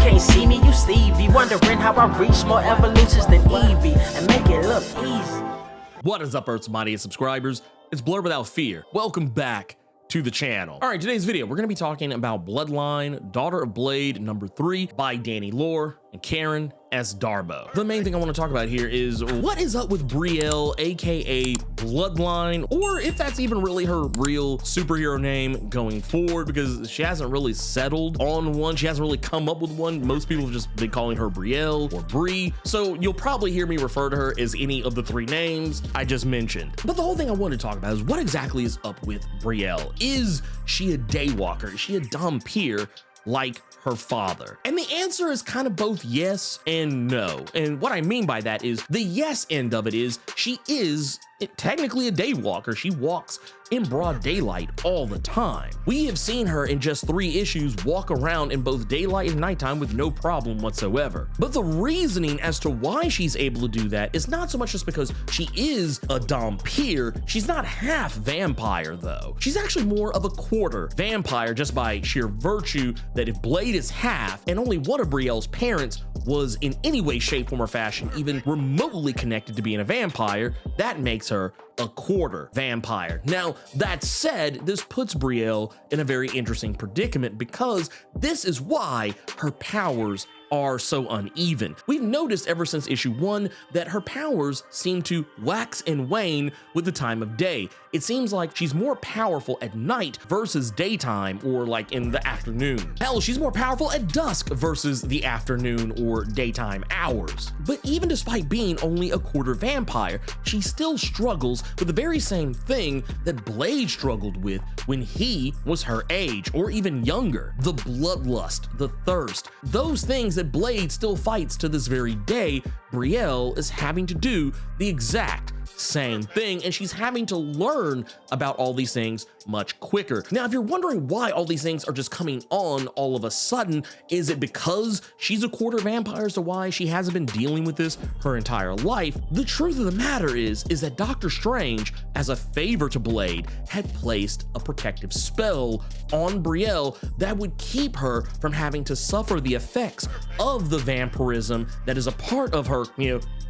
can't see me, you Stevie. Wondering how I reach more evolutions than Evie and make it look easy. What is up, Earth's mightiest subscribers? It's Blerd without fear. Welcome back to the channel. All right, today's video, we're gonna be talking about Bloodline, Daughter of Blade #3 by Danny Lore and Karen S. Darbo. The main thing I want to talk about here is what is up with Brielle, aka Bloodline, or if that's even really her real superhero name going forward, because she hasn't really settled on one. She hasn't really come up with one. Most people have just been calling her Brielle or Brie. So you'll probably hear me refer to her as any of the three names I just mentioned. But the whole thing I want to talk about is what exactly is up with Brielle. Is she a daywalker? Is she a Dhampir like her father? And the answer is kind of both yes and no. And what I mean by that is the yes end of it is she is technically a daywalker. She walks in broad daylight all the time. We have seen her in just 3 issues walk around in both daylight and nighttime with no problem whatsoever. But the reasoning as to why she's able to do that is not so much just because she is a Dhampir. She's not half vampire though. She's actually more of a quarter vampire just by sheer virtue that if Blade is half and only one of Brielle's parents was in any way, shape, form, or fashion even remotely connected to being a vampire, that makes her a quarter vampire. Now, that said, this puts Brielle in a very interesting predicament because this is why her powers are so uneven. We've noticed ever since issue 1 that her powers seem to wax and wane with the time of day. It seems like she's more powerful at night versus daytime or like in the afternoon. Hell, she's more powerful at dusk versus the afternoon or daytime hours. But even despite being only a quarter vampire, she still struggles with the very same thing that Blade struggled with when he was her age or even younger. The bloodlust, the thirst, those things that Blade still fights to this very day. Brielle is having to do the exact same thing, and she's having to learn about all these things much quicker. Now, if you're wondering why all these things are just coming on all of a sudden, is it because she's a quarter vampire as to why she hasn't been dealing with this her entire life? The truth of the matter is that Doctor Strange, as a favor to Blade, had placed a protective spell on Brielle that would keep her from having to suffer the effects of the vampirism that is a part of her,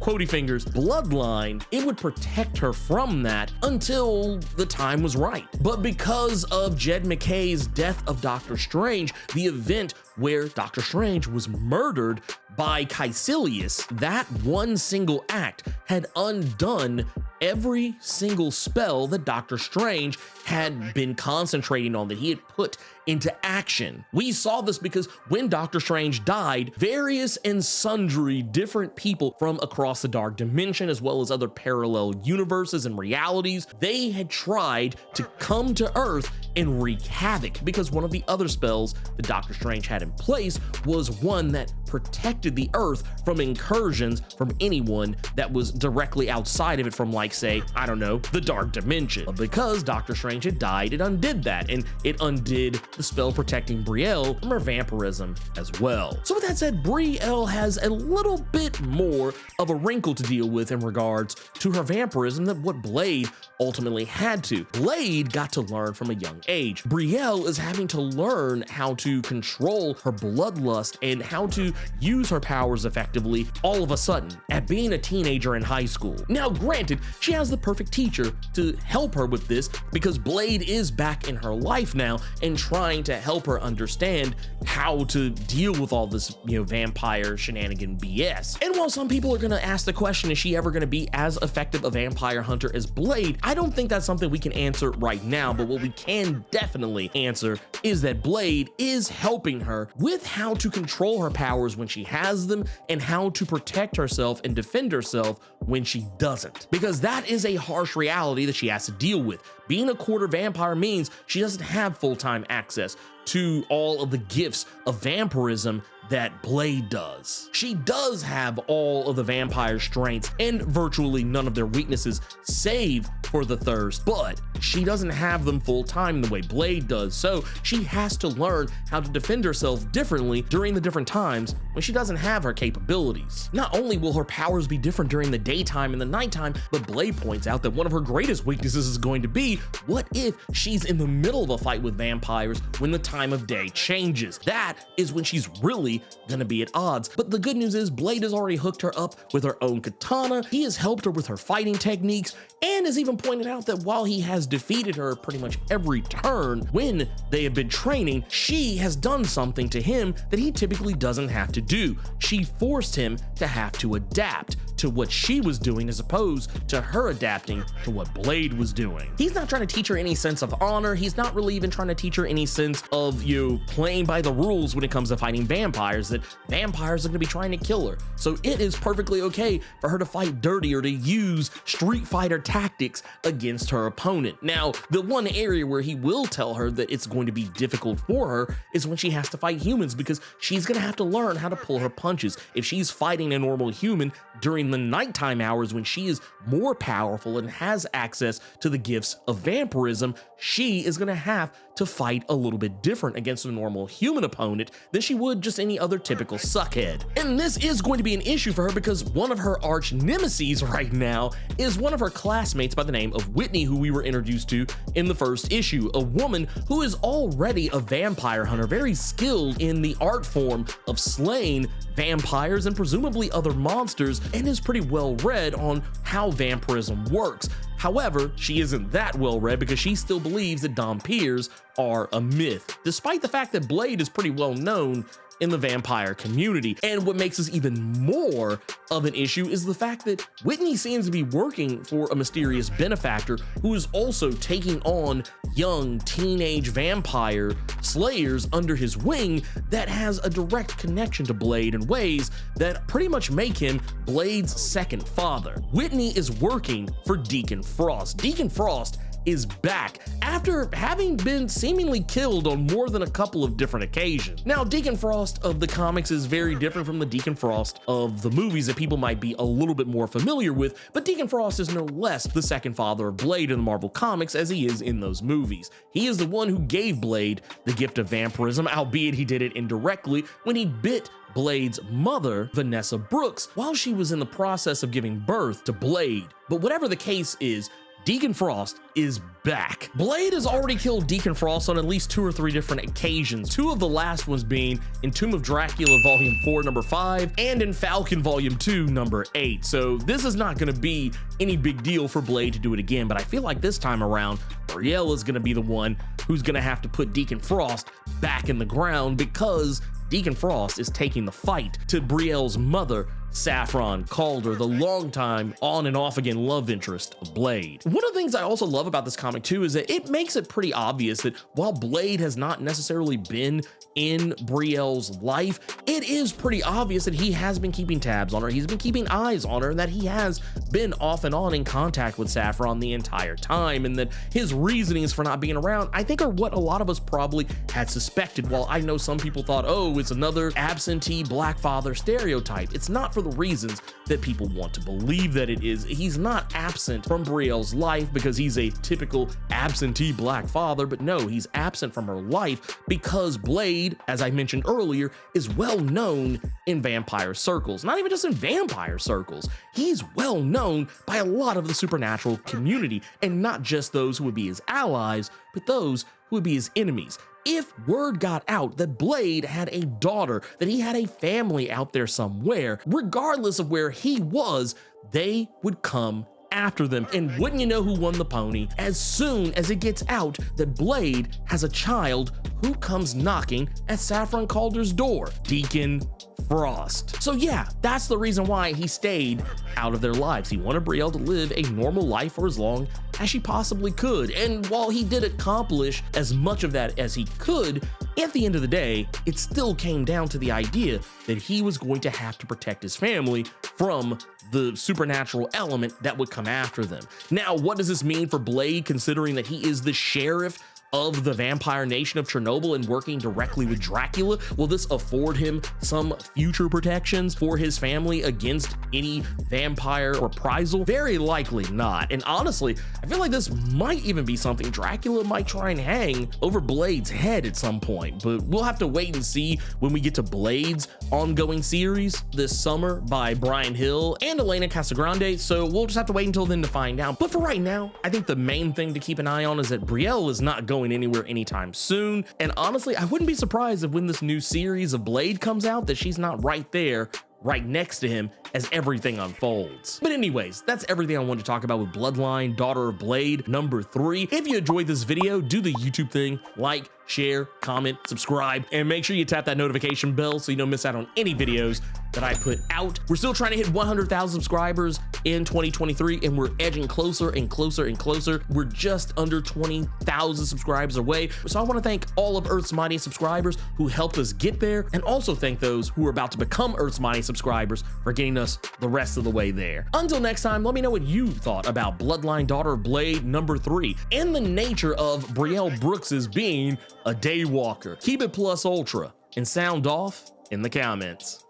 quotey fingers, bloodline. It would protect her from that until the time was right. But because of Jed MacKay's death of Doctor Strange, the event where Doctor Strange was murdered by Caecilius, that one single act had undone every single spell that Doctor Strange had been concentrating on, that he had put into action. We saw this because when Doctor Strange died, various and sundry different people from across the dark dimension, as well as other parallel universes and realities, they had tried to come to Earth and wreak havoc because one of the other spells that Doctor Strange had in place was one that protected the Earth from incursions from anyone that was directly outside of it, from like, say, I don't know, the dark dimension. But because Doctor Strange had died, it undid that, and it undid the spell protecting Brielle from her vampirism as well. So with that said, Brielle has a little bit more of a wrinkle to deal with in regards to her vampirism than what Blade ultimately had to. Blade got to learn from a young age. Brielle is having to learn how to control her bloodlust and how to use her powers effectively all of a sudden at being a teenager in high school. Now, granted, she has the perfect teacher to help her with this because Blade is back in her life now and trying to help her understand how to deal with all this, vampire shenanigan BS. And while some people are gonna ask the question, is she ever gonna be as effective a vampire hunter as Blade? I don't think that's something we can answer right now, but what we can definitely answer is that Blade is helping her with how to control her powers when she has them and how to protect herself and defend herself when she doesn't. Because that is a harsh reality that she has to deal with. Being a quarter vampire means she doesn't have full-time access to all of the gifts of vampirism that Blade does. She does have all of the vampire strengths and virtually none of their weaknesses, save for the thirst, but she doesn't have them full time the way Blade does, so she has to learn how to defend herself differently during the different times when she doesn't have her capabilities. Not only will her powers be different during the daytime and the nighttime, but Blade points out that one of her greatest weaknesses is going to be, what if she's in the middle of a fight with vampires when the time of day changes? That is when she's really probably gonna be at odds. But the good news is Blade has already hooked her up with her own katana. He has helped her with her fighting techniques and has even pointed out that while he has defeated her pretty much every turn when they have been training, she has done something to him that he typically doesn't have to do. She forced him to have to adapt to what she was doing as opposed to her adapting to what Blade was doing. He's not trying to teach her any sense of honor. He's not really even trying to teach her any sense of, playing by the rules when it comes to fighting vampires, that vampires are going to be trying to kill her. So it is perfectly okay for her to fight dirty or to use Street Fighter tactics against her opponent. Now, the one area where he will tell her that it's going to be difficult for her is when she has to fight humans, because she's going to have to learn how to pull her punches. If she's fighting a normal human during the nighttime hours when she is more powerful and has access to the gifts of vampirism, she is going to have to fight a little bit different against a normal human opponent than she would just any other typical suckhead. And this is going to be an issue for her because one of her arch nemeses right now is one of her classmates by the name of Whitney, who we were introduced to in the first issue, a woman who is already a vampire hunter, very skilled in the art form of slaying vampires and presumably other monsters, and is pretty well read on how vampirism works. However, she isn't that well read because she still believes that Dompiers are a myth, despite the fact that Blade is pretty well known in the vampire community. And what makes this even more of an issue is the fact that Whitney seems to be working for a mysterious benefactor who is also taking on young teenage vampire slayers under his wing that has a direct connection to Blade in ways that pretty much make him Blade's second father. Whitney is working for Deacon Frost. Deacon Frost is back after having been seemingly killed on more than a couple of different occasions. Now, Deacon Frost of the comics is very different from the Deacon Frost of the movies that people might be a little bit more familiar with, but Deacon Frost is no less the second father of Blade in the Marvel Comics as he is in those movies. He is the one who gave Blade the gift of vampirism, albeit he did it indirectly when he bit Blade's mother, Vanessa Brooks, while she was in the process of giving birth to Blade. But whatever the case is, Deacon Frost is back. Blade has already killed Deacon Frost on at least 2 or 3 different occasions, 2 of the last ones being in Tomb of Dracula Volume 4, number 5, and in Falcon Volume 2, number 8. So this is not going to be any big deal for Blade to do it again, but I feel like this time around, Brielle is going to be the one who's going to have to put Deacon Frost back in the ground, because Deacon Frost is taking the fight to Brielle's mother, Saffron Calder, the longtime on and off again love interest of Blade. One of the things I also love about this comic too is that it makes it pretty obvious that while Blade has not necessarily been in Brielle's life, it is pretty obvious that he has been keeping tabs on her, he's been keeping eyes on her, and that he has been off and on in contact with Saffron the entire time, and that his reasonings for not being around, I think, are what a lot of us probably had suspected. While I know some people thought, oh, it's another absentee black father stereotype, it's not for the reasons that people want to believe that it is. He's not absent from Brielle's life because he's a typical absentee black father, but no, he's absent from her life because Blade, as I mentioned earlier, is well known in vampire circles. Not even just in vampire circles. He's well known by a lot of the supernatural community, and not just those who would be his allies, but those who would be his enemies. If word got out that Blade had a daughter, that he had a family out there somewhere, regardless of where he was, they would come after them. And wouldn't you know who won the pony? As soon as it gets out that Blade has a child, who comes knocking at Saffron Calder's door? Deacon Frost. So yeah, that's the reason why he stayed out of their lives. He wanted Brielle to live a normal life for as long as she possibly could. And while he did accomplish as much of that as he could, at the end of the day, it still came down to the idea that he was going to have to protect his family from the supernatural element that would come after them. Now, what does this mean for Blade, considering that he is the sheriff of the vampire nation of Chernobyl and working directly with Dracula? Will this afford him some future protections for his family against any vampire reprisal? Very likely not. And honestly, I feel like this might even be something Dracula might try and hang over Blade's head at some point, but we'll have to wait and see when we get to Blade's ongoing series this summer by Brian Hill and Elena Casagrande, so we'll just have to wait until then to find out. But for right now, I think the main thing to keep an eye on is that Brielle is not going going anywhere anytime soon. And honestly, I wouldn't be surprised if when this new series of Blade comes out that she's not right there, right next to him as everything unfolds. But anyways, that's everything I wanted to talk about with Bloodline, Daughter of Blade, number 3. If you enjoyed this video, do the YouTube thing, like, share, comment, subscribe, and make sure you tap that notification bell so you don't miss out on any videos that I put out. We're still trying to hit 100,000 subscribers in 2023, and we're edging closer and closer and closer. We're just under 20,000 subscribers away. So I want to thank all of Earth's Mightiest subscribers who helped us get there, and also thank those who are about to become Earth's Mightiest subscribers for getting us the rest of the way there. Until next time, let me know what you thought about Bloodline, Daughter of Blade, number 3, and the nature of Brielle Brooks's being a daywalker. Keep it plus ultra and sound off in the comments.